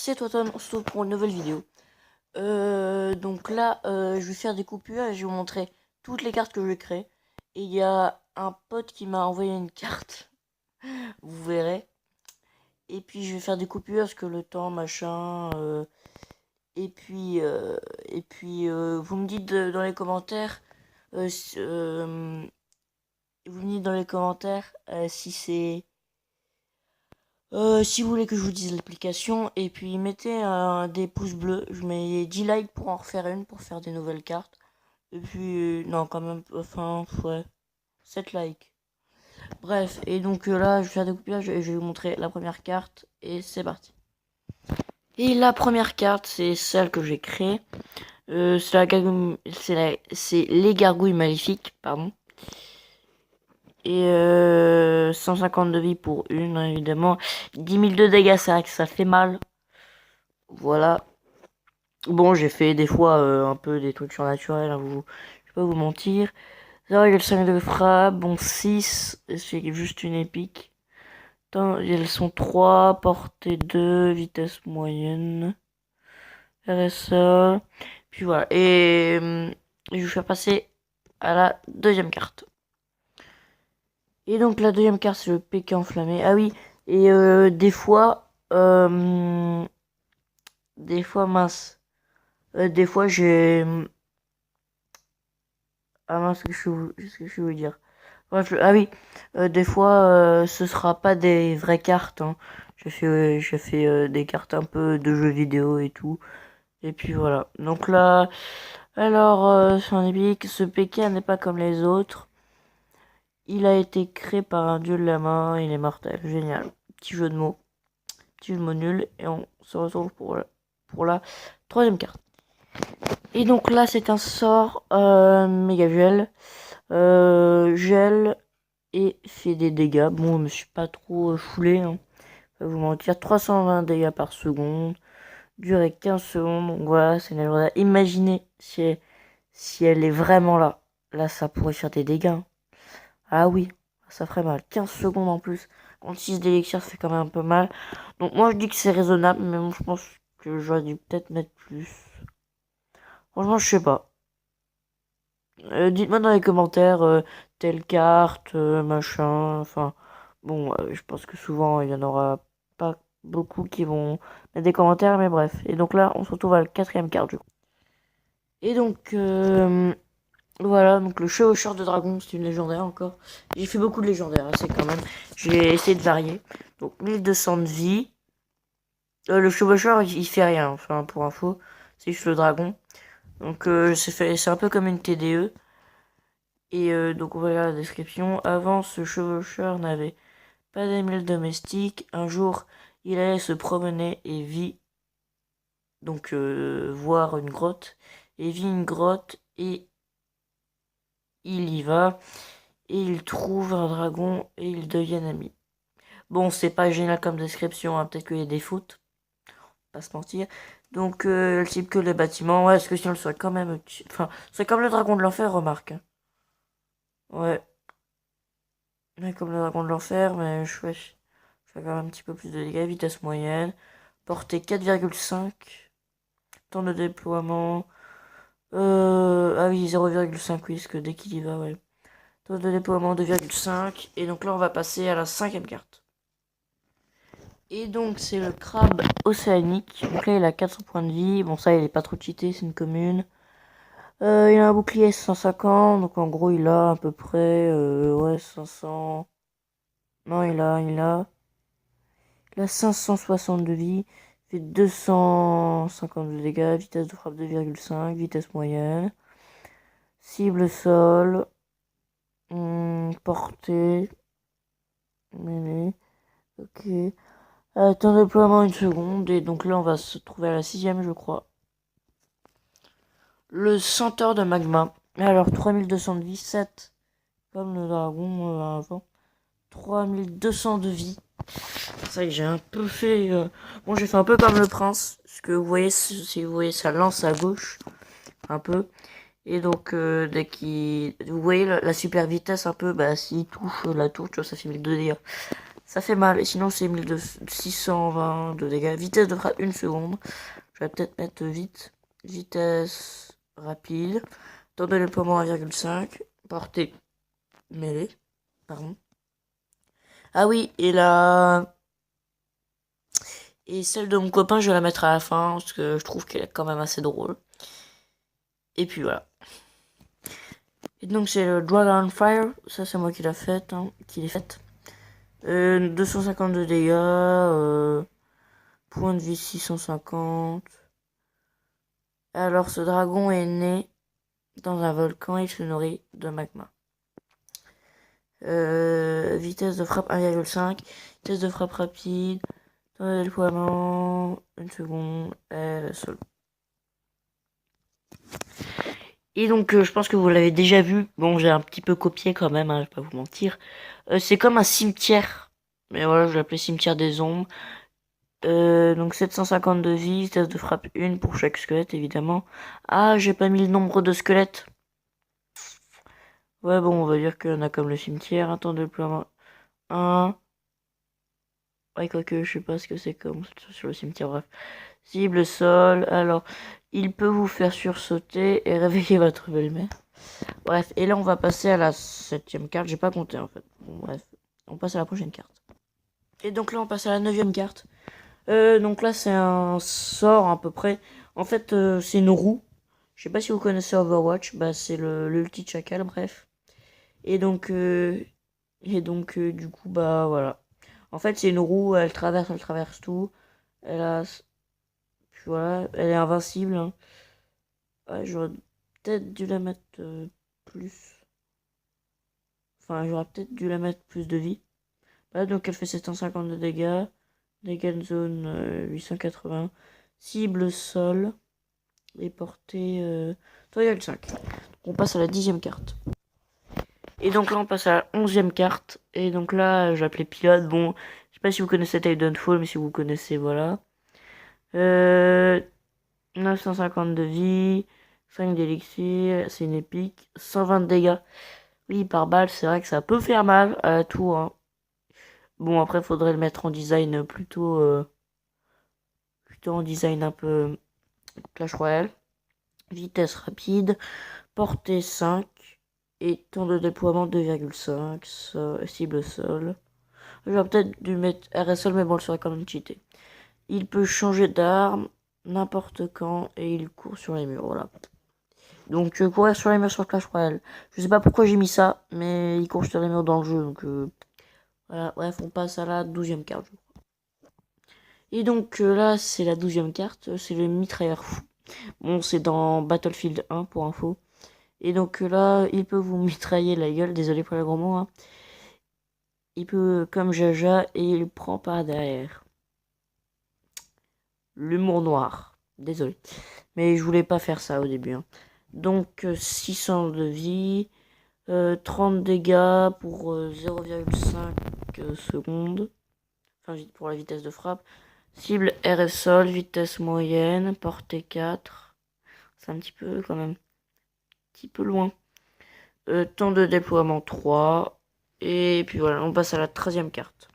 c'est Toton, on se retrouve pour une nouvelle vidéo. Donc là, je vais faire des coupures et je vais vous montrer toutes les cartes que je vais créer. Et il y a un pote qui m'a envoyé une carte, vous verrez. Et puis je vais faire des coupures parce que le temps, machin. Vous me dites dans les commentaires, si c'est... si vous voulez que je vous dise l'application, et puis mettez des pouces bleus, je mets 10 likes pour en refaire une, pour faire des nouvelles cartes. Et puis, non, quand même, enfin, ouais, 7 likes. Bref, et donc là, je vais faire des couplages et je vais vous montrer la première carte, et c'est parti. Et la première carte, c'est celle que j'ai créée. C'est les gargouilles maléfiques, pardon. Et 150 de vie pour une, hein, évidemment. 10 000 de dégâts, c'est vrai que ça fait mal. Voilà. Bon, j'ai fait des fois un peu des trucs surnaturels, hein, je vais pas vous mentir. 0,5 de frappe, bon 6, c'est juste une épique. Attends, elles sont 3, portée 2, vitesse moyenne. RSA. Puis voilà. Et je vais faire passer à la deuxième carte. Et donc la deuxième carte, c'est le PK enflammé. Ah oui, et des fois, mince. Des fois, j'ai... Ah mince, qu'est-ce que je veux dire. Bref, ah oui, des fois, ce sera pas des vraies cartes. Hein. Je fais des cartes un peu de jeux vidéo et tout. Et puis voilà. Donc là, alors, c'est un épique. Ce PK n'est pas comme les autres. Il a été créé par un dieu de la main. Il est mortel. Génial. Petit jeu de mots. Petit jeu de mots nul. Et on se retrouve pour la troisième carte. Et donc là, c'est un sort méga gel. Gel et fait des dégâts. Bon, je me suis pas trop foulé. Hein. Pas vous mentir. 320 dégâts par seconde. Durée 15 secondes. Donc voilà, c'est une légende. Imaginez si elle est vraiment là. Là, ça pourrait faire des dégâts. Hein. Ah oui, ça ferait mal. 15 secondes en plus. Contre 6 d'élixir, ça fait quand même un peu mal. Donc moi, je dis que c'est raisonnable. Mais bon, je pense que j'aurais dû peut-être mettre plus. Franchement, je sais pas. Dites-moi dans les commentaires telle carte, machin, enfin bon, je pense que souvent il y en aura pas beaucoup qui vont mettre des commentaires, mais bref. Et donc là, on se retrouve à la quatrième carte du coup. Et donc voilà, donc le chevaucheur de dragon, c'est une légendaire encore. J'ai fait beaucoup de légendaires, c'est quand même. J'ai essayé de varier. Donc 1200 de vie. Le chevaucheur, il fait rien, enfin pour info, c'est juste le dragon. Donc c'est un peu comme une TDE. Et donc voilà la description. Avant, ce chevaucheur n'avait pas d'animal domestique. Un jour, il allait se promener et vit donc voir une grotte. Et vit une grotte et il y va. Et il trouve un dragon et ils deviennent amis. Bon, c'est pas génial comme description, hein. Peut-être qu'il y a des fautes. Pas se mentir. Donc, le type que les bâtiments. Ouais, parce que sinon, le serait quand même. Enfin, c'est comme le dragon de l'enfer, remarque. Hein. Ouais. Ouais, comme le dragon de l'enfer, mais je fais quand même un petit peu plus de dégâts. Vitesse moyenne. Portée 4,5. Temps de déploiement. Ah oui, 0,5, oui, parce que dès qu'il y va, ouais. Temps de déploiement 2,5. Et donc là, on va passer à la cinquième carte. Et donc, c'est le crabe océanique. Donc là, il a 400 points de vie. Bon, ça, il est pas trop cheaté, c'est une commune. Il a un bouclier 150. Donc en gros, il a à peu près, ouais, 500. Non, il a 560 de vie, fait 250 de dégâts, vitesse de frappe 2,5, vitesse moyenne, cible sol, portée, mêlée, ok. Temps de déploiement 1 seconde, et donc là on va se trouver à la sixième je crois. Le centaure de magma, alors 3200 de vie, 7, comme le dragon avant, 3200 de vie. C'est vrai que j'ai un peu fait... Bon, j'ai fait un peu comme le prince. Ce que vous voyez, si vous voyez, ça lance à gauche. Un peu. Et donc, dès qu'il... Vous voyez la super vitesse un peu, bah, s'il touche la touche, ça fait 1002 dégâts. Ça fait mal. Et sinon, c'est 620 de dégâts. Vitesse de frappe 1 seconde. Je vais peut-être mettre vite. Vitesse rapide. Temps de déploiement 1,5. Portée mêlée. Pardon. Ah oui, et là. Et celle de mon copain, je vais la mettre à la fin. Parce que je trouve qu'elle est quand même assez drôle. Et puis voilà. Et donc c'est le Dragon Fire. Ça, c'est moi qui l'ai faite. Qui l'ai faite. 252 dégâts. Point de vie 650. Alors ce dragon est né dans un volcan et il se nourrit de magma. Vitesse de frappe 1,5. Vitesse de frappe rapide. Temps de déploiement 1 seconde. Seul. Et donc je pense que vous l'avez déjà vu. Bon, j'ai un petit peu copié quand même, je vais pas vous mentir. C'est comme un cimetière. Mais voilà, je l'appelais cimetière des ombres. Donc 750 de vie, vitesse de frappe 1 pour chaque squelette évidemment. Ah, j'ai pas mis le nombre de squelettes. Ouais, bon, on va dire qu'il y en a comme le cimetière. Un temps de déploiement 1. Ouais, quoique, je sais pas ce que c'est comme sur le cimetière, bref. Cible, sol. Alors, il peut vous faire sursauter et réveiller votre belle-mère. Bref, et là, on va passer à la 7ème carte. J'ai pas compté en fait. Bon, bref, on passe à la prochaine carte. Et donc là, on passe à la 9ème carte. Donc là, c'est un sort à peu près. En fait, c'est une roue. Je sais pas si vous connaissez Overwatch. Bah, c'est l'ulti chacal, bref. Et donc, du coup, bah voilà. En fait, c'est une roue, elle traverse tout. Elle a. Puis voilà, elle est invincible. Hein. Ouais, j'aurais peut-être dû la mettre plus. Enfin, j'aurais peut-être dû la mettre plus de vie. Voilà, donc elle fait 750 de dégâts. Dégâts de zone 880. Cible sol. Et portée 3,5. On passe à la 10ème carte. Et donc là, on passe à la 11ème carte. Et donc là, je l'appelais pilote. Bon, je sais pas si vous connaissez Titanfall, mais si vous connaissez, voilà. 950 de vie, 5 d'élixir, c'est une épique, 120 de dégâts. Oui, par balle, c'est vrai que ça peut faire mal à la tour. Hein. Bon, après, faudrait le mettre en design plutôt en design un peu Clash Royale. Vitesse rapide, portée 5 et temps de déploiement 2,5, cible sol. J'aurais peut-être dû mettre RSL, mais bon, le serait quand même cheaté. Il peut changer d'arme n'importe quand et il court sur les murs, voilà. Donc courir sur les murs sur Clash Royale. Je sais pas pourquoi j'ai mis ça, mais il court sur les murs dans le jeu, donc voilà. Bref, on passe à la 12ème carte. Et donc là, c'est la 12ème carte, c'est le mitrailleur fou. Bon, c'est dans Battlefield 1 pour info. Et donc là, il peut vous mitrailler la gueule, désolé pour le gros mot. Hein. Il peut comme Jaja et il prend par derrière. L'humour noir. Désolé. Mais je voulais pas faire ça au début. Hein. Donc 600 de vie. 30 dégâts pour 0,5 secondes. Enfin, pour la vitesse de frappe. Cible RS sol, vitesse moyenne, portée 4. C'est un petit peu quand même. Un petit peu loin. Temps de déploiement 3. Et puis voilà, on passe à la 13ème carte.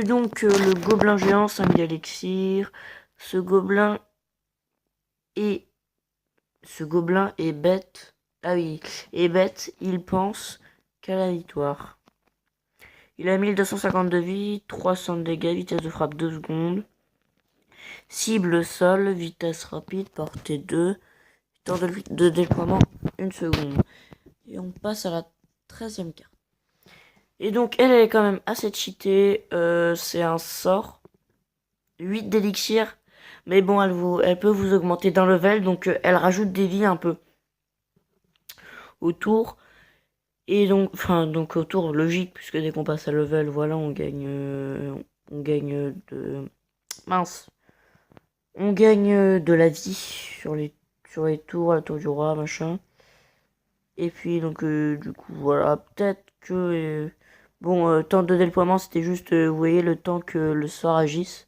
Donc le gobelin géant, 5000 élixirs. Ce gobelin est bête. Ah oui, est bête, il pense qu'à la victoire. Il a 1250 de vie, 300 de dégâts, vitesse de frappe 2 secondes. Cible sol, vitesse rapide, portée 2. Temps de déploiement 1 seconde. Et on passe à la 13ème carte. Et donc elle est quand même assez cheatée. C'est un sort. 8 d'élixir. Mais bon, elle peut vous augmenter d'un level. Donc elle rajoute des vies un peu autour. Et donc autour, logique, puisque dès qu'on passe à level, voilà, on gagne de... Mince. On gagne de la vie sur les tours, la tour du roi, machin. Et puis, donc, du coup, voilà, peut-être que... bon, temps de déploiement, c'était juste, vous voyez, le temps que le sort agisse.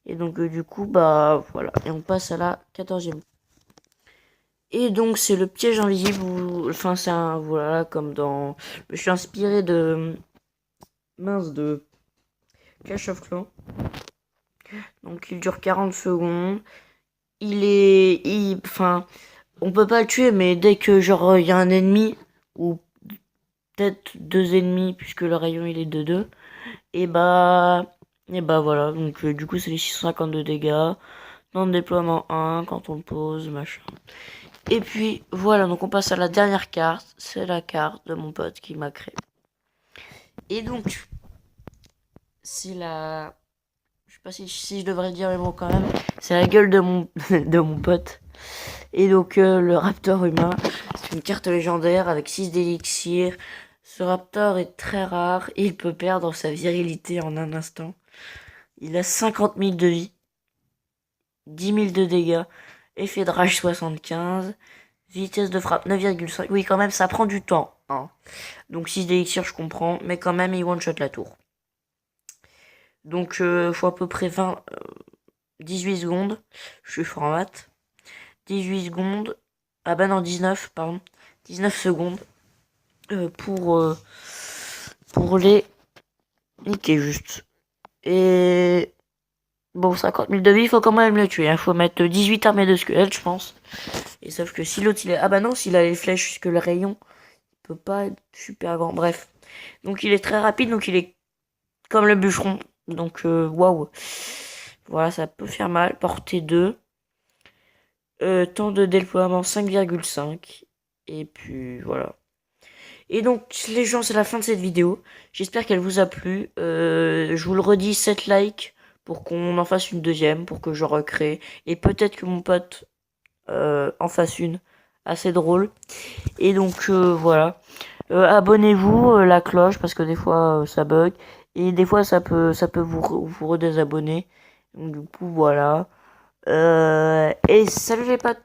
Et donc, du coup, bah, voilà. Et on passe à la 14ème. Et donc, c'est le piège invisible. Enfin, c'est un... Voilà, comme dans... Je me suis inspiré de de Clash of Clans. Donc il dure 40 secondes. Enfin, on peut pas le tuer, mais dès que genre il y a un ennemi, ou peut-être deux ennemis, puisque le rayon il est de 2, et bah voilà. Donc du coup c'est les 652 dégâts. Dans le déploiement 1, quand on le pose, machin. Et puis voilà, donc on passe à la dernière carte. C'est la carte de mon pote qui m'a créé. Et donc, c'est la... Je sais pas si je devrais dire, mais bon quand même. C'est la gueule de mon, de mon pote. Et donc le raptor humain, c'est une carte légendaire avec 6 d'élixir. Ce raptor est très rare et il peut perdre sa virilité en un instant. Il a 50 000 de vie, 10 000 de dégâts, effet de rage 75, vitesse de frappe 9,5. Oui, quand même, ça prend du temps. Hein. Donc 6 d'élixir, je comprends, mais quand même, il one-shot la tour. Donc, faut à peu près 18 secondes. Je suis fort en maths. 18 secondes. Ah bah non, 19, pardon. 19 secondes. Pour les niquer juste. Et bon, 50 000 de vie, il faut quand même le tuer. Il faut mettre 18 armées de squelettes, je pense. Et sauf que si l'autre il est... Ah bah non, s'il a les flèches jusque le rayon, il peut pas être super grand. Bref. Donc il est très rapide, donc il est comme le bûcheron. Donc waouh. Voilà, ça peut faire mal. Portée 2. Temps de déploiement 5,5. Et puis voilà. Et donc les gens, c'est la fin de cette vidéo. J'espère qu'elle vous a plu. Je vous le redis, 7 likes pour qu'on en fasse une deuxième, pour que je recrée. Et peut-être que mon pote en fasse une assez drôle. Et donc voilà. Abonnez-vous, la cloche, parce que des fois ça bug. Et des fois ça peut vous redésabonner. Donc du coup voilà. Et salut les potes.